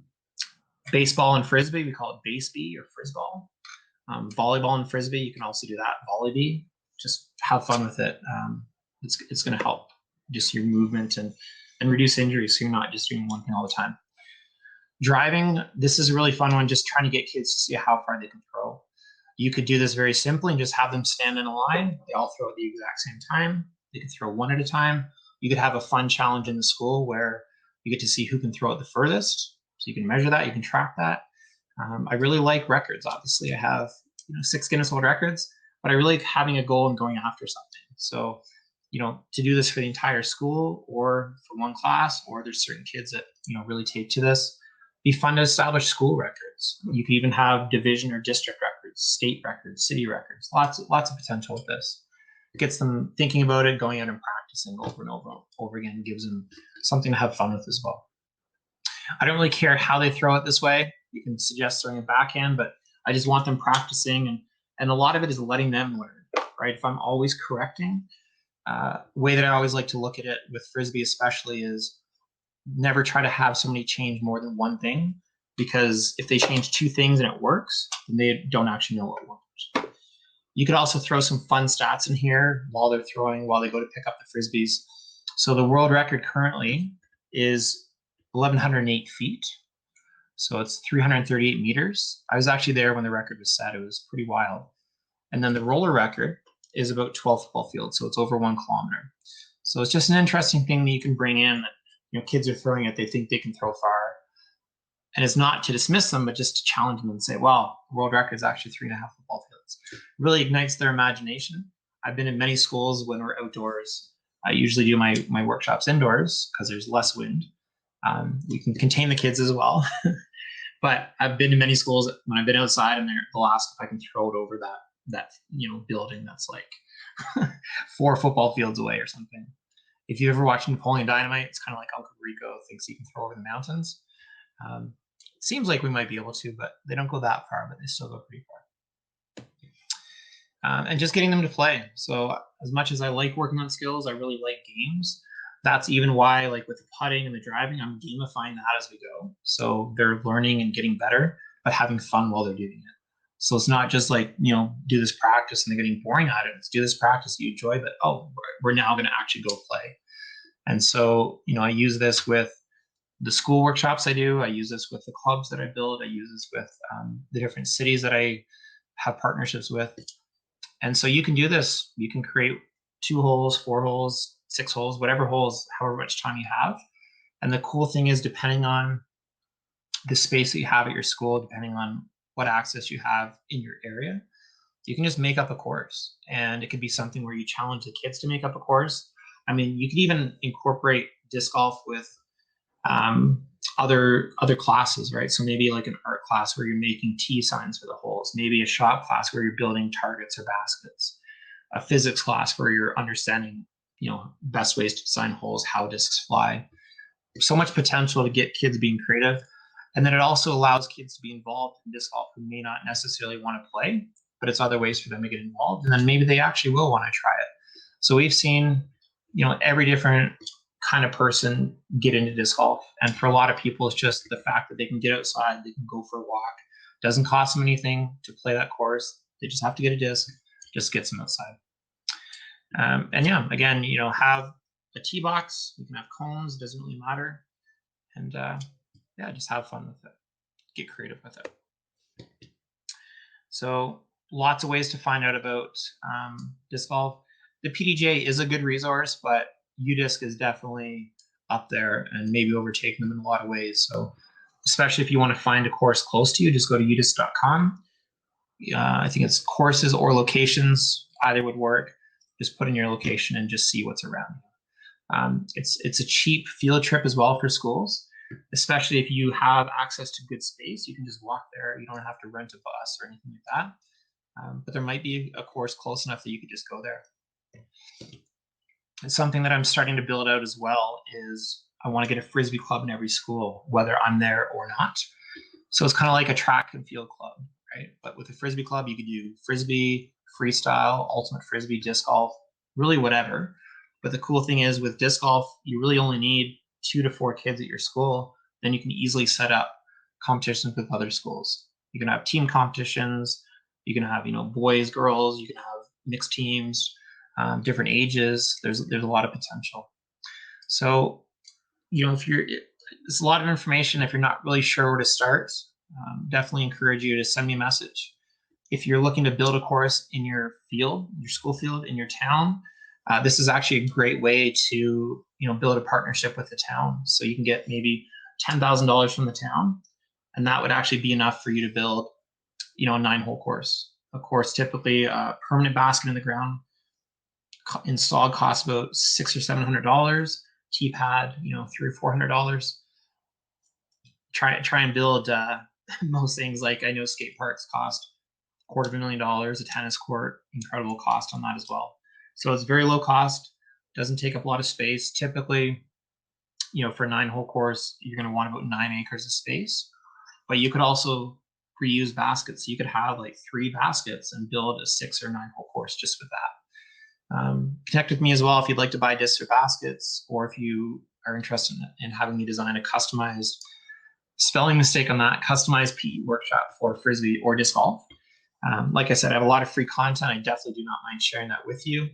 Baseball and Frisbee, we call it Basebee or Frisball. Volleyball and Frisbee, you can also do that, Volleybee. Just have fun with it. It's going to help just your movement and reduce injuries, so you're not just doing one thing all the time. Driving, this is a really fun one, just trying to get kids to see how far they can throw. You could do this very simply and just have them stand in a line. They all throw at the exact same time. They can throw one at a time. You could have a fun challenge in the school where you get to see who can throw it the furthest. So you can measure that, you can track that. I really like records. Obviously, I have 6 Guinness World Records, but I really like having a goal and going after something. So, to do this for the entire school or for one class, or there's certain kids that really take to this. Be fun to establish school records. You could even have division or district records, state records, city records. Lots of potential with this. It gets them thinking about it, going out and practicing over and over again. Gives them something to have fun with as well. I don't really care how they throw it this way. You can suggest throwing a backhand, but I just want them practicing, and a lot of it is letting them learn, right? If I'm always correcting, way that I always like to look at it with Frisbee especially is never try to have somebody change more than one thing, because if they change 2 things and it works, then they don't actually know what works. You could also throw some fun stats in here while they're throwing, while they go to pick up the Frisbees. So the world record currently is 1,108 feet. So it's 338 meters. I was actually there when the record was set. It was pretty wild. And then the roller record is about 12 football fields. So it's over 1 kilometer. So it's just an interesting thing that you can bring in that, you know, kids are throwing it. They think they can throw far. And it's not to dismiss them, but just to challenge them and say, well, the world record is actually 3.5 football fields. It really ignites their imagination. I've been in many schools when we're outdoors. I usually do my workshops indoors because there's less wind. We can contain the kids as well. But I've been to many schools when I've been outside, and they'll ask if I can throw it over that you know, building that's like 4 football fields away or something. If you ever watch Napoleon Dynamite, it's kind of like Uncle Rico thinks he can throw over the mountains. It seems like we might be able to, but they don't go that far, but they still go pretty far. And just getting them to play. So as much as I like working on skills, I really like games. That's even why, like with the putting and the driving, I'm gamifying that as we go. So they're learning and getting better, but having fun while they're doing it. So it's not just like, you know, do this practice and they're getting boring at it. It's do this practice you enjoy, but oh, we're now going to actually go play. And so, you know, I use this with the school workshops I do. I use this with the clubs that I build. I use this with the different cities that I have partnerships with. And so you can do this. You can create 2 holes, 4 holes, 6 holes, whatever holes, however much time you have. And the cool thing is, depending on the space that you have at your school, depending on what access you have in your area, you can just make up a course. And it could be something where you challenge the kids to make up a course. I mean, you could even incorporate disc golf with other classes, right? So maybe like an art class where you're making T signs for the holes, maybe a shot class where you're building targets or baskets, a physics class where you're understanding, you know, best ways to design holes, how discs fly. So much potential to get kids being creative. And then it also allows kids to be involved in disc golf who may not necessarily want to play, but it's other ways for them to get involved. And then maybe they actually will want to try it. So we've seen, you know, every different kind of person get into disc golf. And for a lot of people, it's just the fact that they can get outside, they can go for a walk. Doesn't cost them anything to play that course. They just have to get a disc, just gets them outside. And yeah, again, you know, have a tee box. You can have cones, doesn't really matter. And yeah, just have fun with it. Get creative with it. So lots of ways to find out about disc golf. The PDJ is a good resource, but UDisc is definitely up there and maybe overtaking them in a lot of ways. So especially if you want to find a course close to you, just go to udisc.com. I think it's courses or locations, either would work. Just put in your location and just see what's around. It's a cheap field trip as well for schools, especially if you have access to good space. You can just walk there. You don't have to rent a bus or anything like that. But there might be a course close enough that you could just go there. And something that I'm starting to build out as well is I want to get a Frisbee club in every school, whether I'm there or not. So it's kind of like a track and field club, right? But with a Frisbee club, you could do Frisbee, freestyle, ultimate Frisbee, disc golf, really whatever. But the cool thing is with disc golf, you really only need 2 to 4 kids at your school. Then you can easily set up competitions with other schools. You can have team competitions. You can have, you know, boys, girls. You can have mixed teams. Different ages. There's a lot of potential. So, you know, it's a lot of information. If you're not really sure where to start, definitely encourage you to send me a message. If you're looking to build a course in your field, your school field, in your town, this is actually a great way to, you know, build a partnership with the town. So you can get maybe $10,000 from the town, and that would actually be enough for you to build, you know, a 9-hole course. A course typically a permanent basket in the ground installed costs about $600 or $700. Tee pad, you know, $300 or $400. Try and build most things. Like I know skate parks cost $250,000. A tennis court, incredible cost on that as well. So it's very low cost. Doesn't take up a lot of space. Typically, you know, for a 9-hole course, you're going to want about 9 acres of space. But you could also reuse baskets. You could have like 3 baskets and build a 6 or 9-hole course just with that. Connect with me as well if you'd like to buy discs or baskets, or if you are interested in having me design a customized, spelling mistake on that, customized PE workshop for Frisbee or disc golf. Like I said, I have a lot of free content. I definitely do not mind sharing that with you.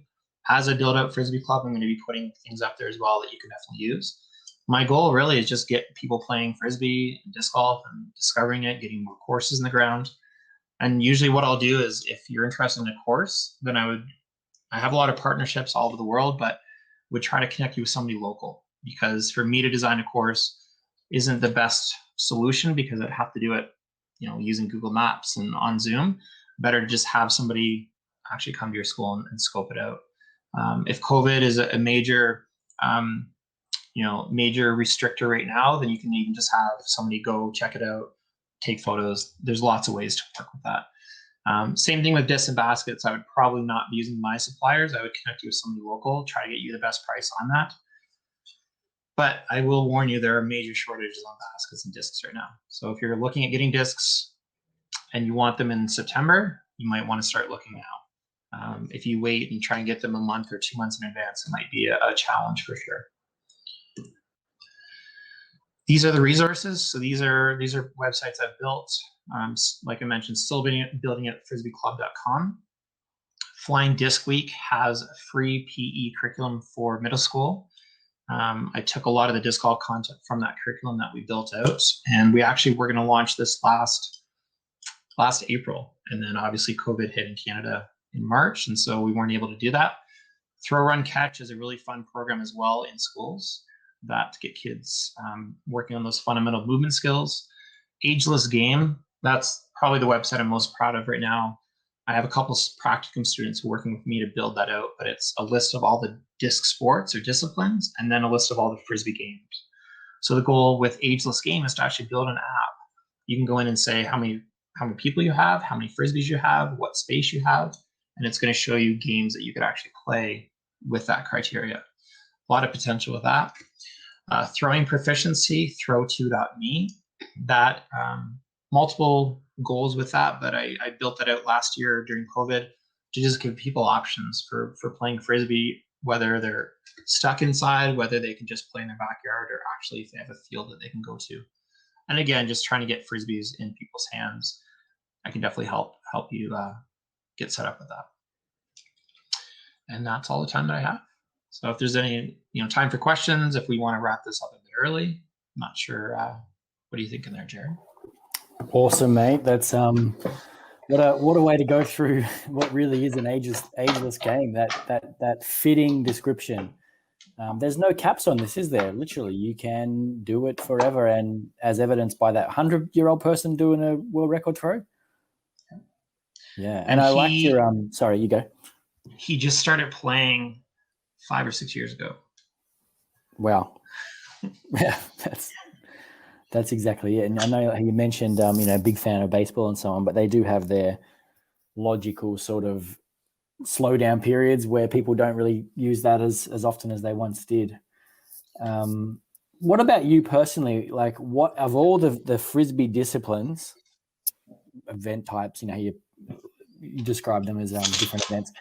as I build out Frisbee Club, I'm going to be putting things up there as well that you can definitely use. My goal really is just get people playing Frisbee and disc golf and discovering it, getting more courses in the ground. And usually what I'll do is if you're interested in a course, then I have a lot of partnerships all over the world, but would try to connect you with somebody local, because for me to design a course isn't the best solution, because I'd have to do it, using Google Maps and on Zoom. Better to just have somebody actually come to your school and scope it out. If COVID is a major, major restrictor right now, then you can even just have somebody go check it out, take photos. There's lots of ways to work with that. Same thing with discs and baskets. I would probably not be using my suppliers. I would connect you with somebody local, try to get you the best price on that. But I will warn you, there are major shortages on baskets and discs right now. So if you're looking at getting discs and you want them in September, you might want to start looking now. If you wait and try and get them a month or 2 months in advance, it might be a challenge for sure. These are the resources. So these are websites I've built. Like I mentioned, still building at frisbeeclub.com. Flying Disc Week has a free PE curriculum for middle school. I took a lot of the disc golf content from that curriculum that we built out, and we actually were going to launch this last April, and then obviously COVID hit in Canada in March, and so we weren't able to do that. Throw, Run, Catch is a really fun program as well in schools that get kids working on those fundamental movement skills. Ageless Game, that's probably the website I'm most proud of right now. I have a couple practicum students working with me to build that out, but it's a list of all the disc sports or disciplines, and then a list of all the Frisbee games. So the goal with Ageless Game is to actually build an app. You can go in and say how many people you have, how many Frisbees you have, what space you have, and it's going to show you games that you could actually play with that criteria. A lot of potential with that. Throwing proficiency, throw2.me. That multiple goals with that, but I built that out last year during COVID to just give people options for playing Frisbee, whether they're stuck inside, whether they can just play in their backyard, or actually if they have a field that they can go to. And again, just trying to get Frisbees in people's hands. I can definitely help you get set up with that. And that's all the time that I have. So if there's any time for questions, if we want to wrap this up a bit early, I'm not sure. What are you thinking there, Jared? Awesome, mate. That's what a way to go through what really is an ageless game. That fitting description. There's no caps on this, is there? Literally, you can do it forever, and as evidenced by that 100-year-old person doing a world record throw. Yeah, and I liked your Sorry, you go. He just started playing 5 or 6 years ago. Wow. Yeah, that's exactly it. And I know you mentioned, big fan of baseball and so on, but they do have their logical sort of slow down periods where people don't really use that as often as they once did. What about you personally? Like, what of all the Frisbee disciplines, event types, you describe them as different events.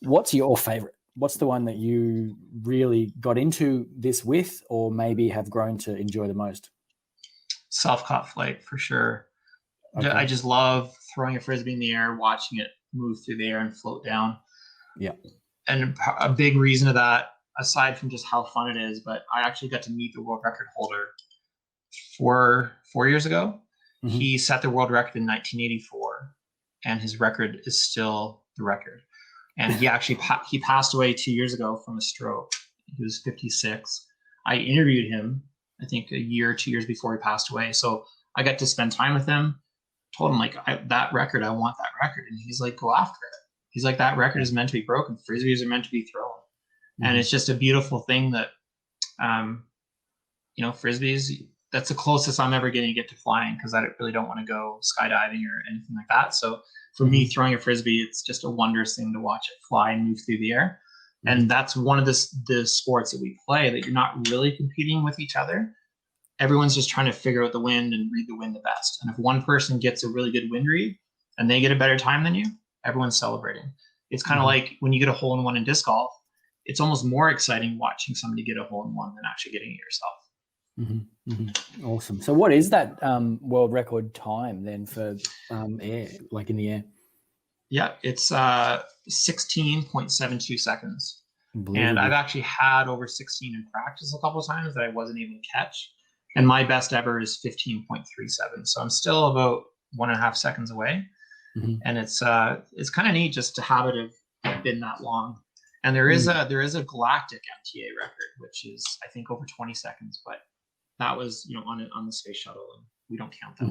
What's your favorite? What's the one that you really got into this with, or maybe have grown to enjoy the most? Self-caught flight for sure. Okay. I just love throwing a Frisbee in the air, watching it move through the air and float down. Yeah. And a big reason of that, aside from just how fun it is, but I actually got to meet the world record holder 4 years ago. Mm-hmm. He set the world record in 1984, and his record is still the record. And he actually he passed away 2 years ago from a stroke. He was 56. I interviewed him, I think, a year, 2 years before he passed away. So I got to spend time with him. Told him, like, that record, I want that record. And he's like, go after it. He's like, that record is meant to be broken. Frisbees are meant to be thrown. Mm-hmm. And it's just a beautiful thing that, Frisbees, that's the closest I'm ever going to get to flying, because I really don't want to go skydiving or anything like that. So for me, throwing a Frisbee, it's just a wondrous thing to watch it fly and move through the air. Mm-hmm. And that's one of the sports that we play that you're not really competing with each other. Everyone's just trying to figure out the wind and read the wind the best. And if one person gets a really good wind read and they get a better time than you, everyone's celebrating. It's kind of like when you get a hole-in-one in disc golf, it's almost more exciting watching somebody get a hole-in-one than actually getting it yourself. Mm-hmm. Mm-hmm. Awesome. So what is that world record time then for air, like in the air? Yeah, it's 16.72 seconds. And Unbelievable. I've actually had over 16 in practice a couple of times that I wasn't able to catch. And my best ever is 15.37. So I'm still about 1.5 seconds away. Mm-hmm. And it's kind of neat just to have it have been that long. And there is a galactic MTA record, which is I think over 20 seconds, but that was on the space shuttle, and we don't count that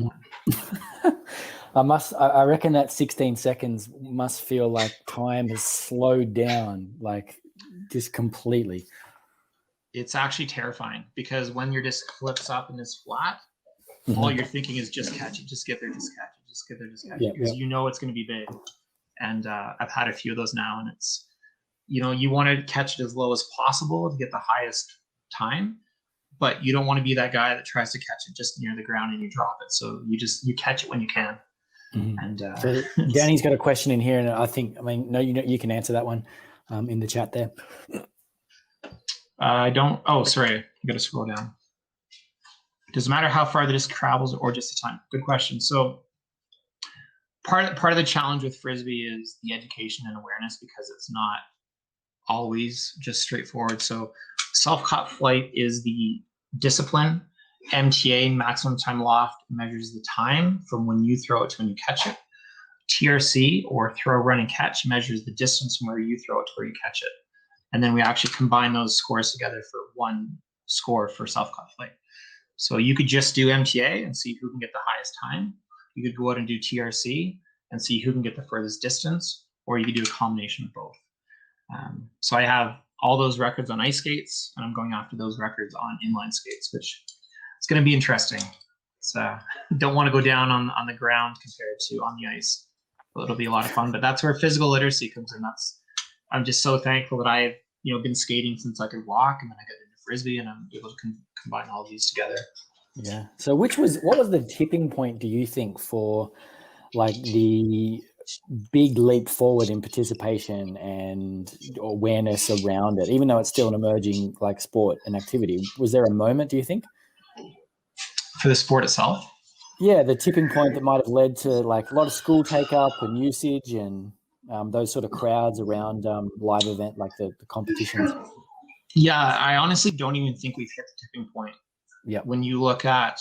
one. I reckon that 16 seconds must feel like time has slowed down, like just completely. It's actually terrifying because when your disc flips up and is flat, all you're thinking is just catch it, just get there, just catch it, just get there, just catch it, because you know it's going to be big. And I've had a few of those now, and it's you want to catch it as low as possible to get the highest time, but you don't want to be that guy that tries to catch it just near the ground and you drop it. So you catch it when you can. Mm-hmm. And so Danny's got a question in here, and you can answer that one in the chat there. I don't. Oh, sorry, I got to scroll down. Does it matter how far the disc travels or just the time? Good question. So part of the challenge with Frisbee is the education and awareness, because it's not always just straightforward. So self-caught flight is the discipline. MTA, maximum time loft, measures the time from when you throw it to when you catch it. TRC, or throw, run, and catch, measures the distance from where you throw it to where you catch it. And then we actually combine those scores together for one score for self-caught flight. So you could just do MTA and see who can get the highest time. You could go out and do TRC and see who can get the furthest distance, or you could do a combination of both. So I have all those records on ice skates, and I'm going after those records on inline skates, which is going to be interesting. So don't want to go down on the ground compared to on the ice. But it'll be a lot of fun. But that's where physical literacy comes in. I'm just so thankful that I've been skating since I could walk, and then I got into Frisbee, and I'm able to combine all these together. Yeah. So what was the tipping point, do you think, for like the big leap forward in participation and awareness around it, even though it's still an emerging like sport and activity? Was there a moment, do you think, for the sport itself? Yeah, the tipping point that might have led to like a lot of school take up and usage and those sort of crowds around live event, like the competitions. Yeah, I honestly don't even think we've hit the tipping point. Yeah. When you look at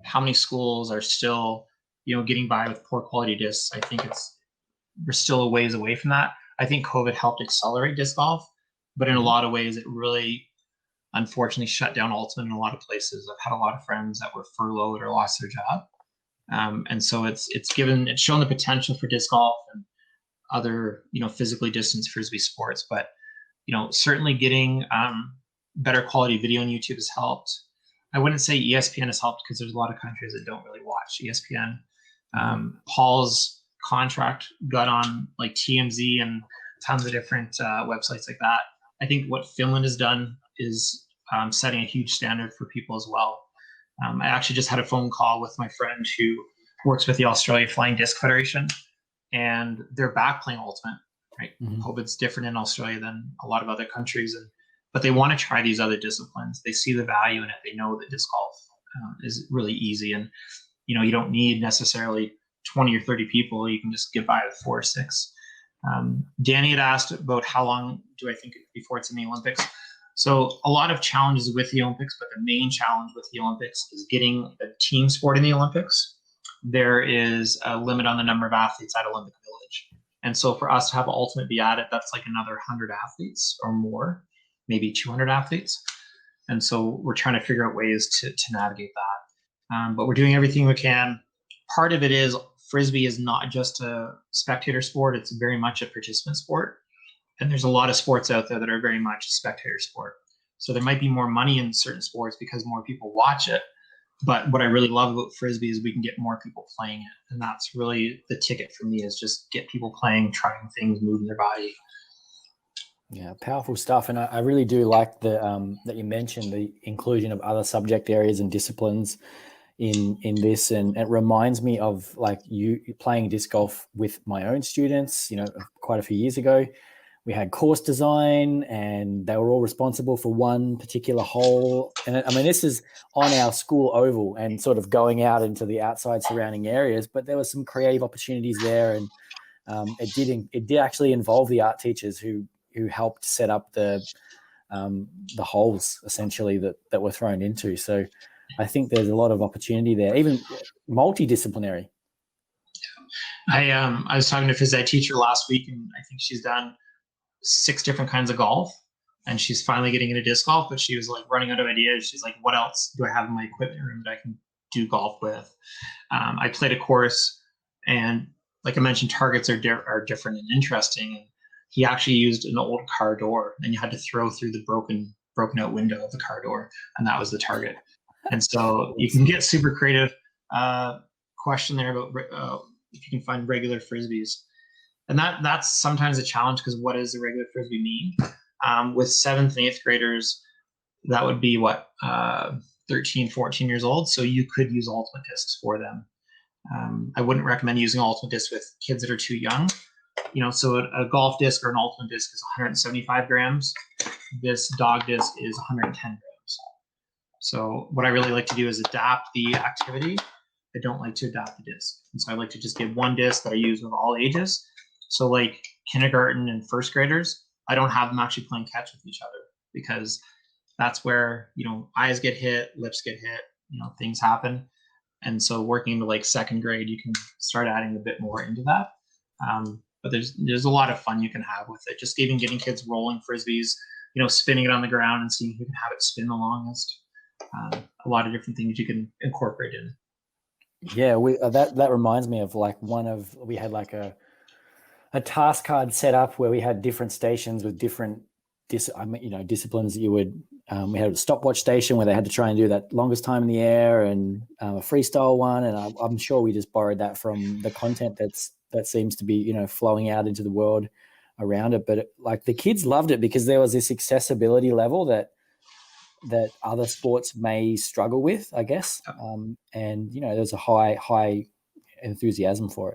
how many schools are still, getting by with poor quality discs, I think we're still a ways away from that. I think COVID helped accelerate disc golf, but in a lot of ways, it really, unfortunately, shut down Ultimate in a lot of places. I've had a lot of friends that were furloughed or lost their job, and so it's shown the potential for disc golf and other physically distanced Frisbee sports. But certainly getting better quality video on YouTube has helped. I wouldn't say ESPN has helped, because there's a lot of countries that don't really watch ESPN. Paul's contract got on like TMZ and tons of different websites like that. I think what Finland has done is setting a huge standard for people as well. I actually just had a phone call with my friend who works with the Australia Flying Disc Federation, and they're back playing Ultimate. Right, COVID's different in Australia than a lot of other countries, but they want to try these other disciplines. They see the value in it. They know that disc golf is really easy, and you don't need necessarily 20 or 30 people. You can just get by with 4 or 6. Danny had asked about how long do I think before it's in the Olympics. So a lot of challenges with the Olympics, but the main challenge with the Olympics is getting a team sport in the Olympics. There is a limit on the number of athletes at Olympic Village. And so for us to have Ultimate be added, that's like another 100 athletes or more, maybe 200 athletes. And so we're trying to figure out ways to navigate that. But we're doing everything we can. Part of it is Frisbee is not just a spectator sport. It's very much a participant sport. And there's a lot of sports out there that are very much a spectator sport. So there might be more money in certain sports because more people watch it. But what I really love about Frisbee is we can get more people playing it. And that's really the ticket for me, is just get people playing, trying things, moving their body. Yeah, powerful stuff. And I really do like that you mentioned the inclusion of other subject areas and disciplines in this. And it reminds me of like you playing disc golf with my own students, quite a few years ago. We had course design, and they were all responsible for one particular hole. And I mean, this is on our school oval and sort of going out into the outside surrounding areas, but there were some creative opportunities there. And it did actually involve the art teachers who helped set up the holes essentially that were thrown into. So I think there's a lot of opportunity there, even multidisciplinary. I was talking to a phys ed teacher last week, and I think she's done 6 different kinds of golf, and she's finally getting into disc golf, but she was like running out of ideas. She's like, what else do I have in my equipment room that I can do golf with? I played a course, and like I mentioned, targets are different and interesting. And he actually used an old car door, and you had to throw through the broken out window of the car door, and that was the target. And so you can get super creative. Question there about if you can find regular Frisbees. And that's sometimes a challenge, because what does a regular Frisbee mean? With 7th and 8th graders, that would be 13, 14 years old. So you could use ultimate discs for them. I wouldn't recommend using ultimate discs with kids that are too young. So a golf disc or an ultimate disc is 175 grams. This dog disc is 110 grams. So what I really like to do is adapt the activity. I don't like to adapt the disc. And so I like to just give one disc that I use with all ages. So like kindergarten and 1st graders, I don't have them actually playing catch with each other, because that's where, eyes get hit, lips get hit, things happen. And so working into like 2nd grade, you can start adding a bit more into that. But there's a lot of fun you can have with it. Just even getting kids rolling Frisbees, spinning it on the ground and seeing who can have it spin the longest. A lot of different things you can incorporate in. Yeah, that reminds me of like we had like a task card set up where we had different stations with different disciplines that you would. We had a stopwatch station where they had to try and do that longest time in the air, and a freestyle one. And I'm sure we just borrowed that from the content that seems to be flowing out into the world around it. But like the kids loved it because there was this accessibility level that other sports may struggle with, I guess. And there's a high enthusiasm for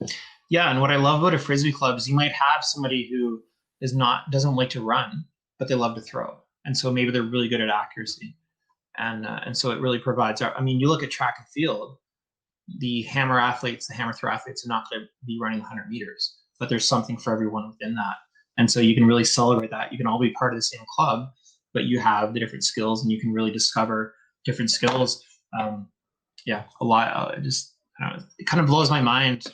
it. Yeah, and what I love about a Frisbee club is you might have somebody who doesn't like to run, but they love to throw, and so maybe they're really good at accuracy, and so it really provides. You look at track and field, the hammer throw athletes are not going to be running 100 meters, but there's something for everyone within that, and so you can really celebrate that. You can all be part of the same club, but you have the different skills, and you can really discover different skills. A lot. It kind of blows my mind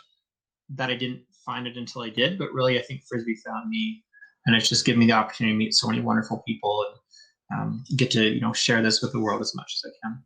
that I didn't find it until I did, but really I think Frisbee found me, and it's just given me the opportunity to meet so many wonderful people and get to share this with the world as much as I can.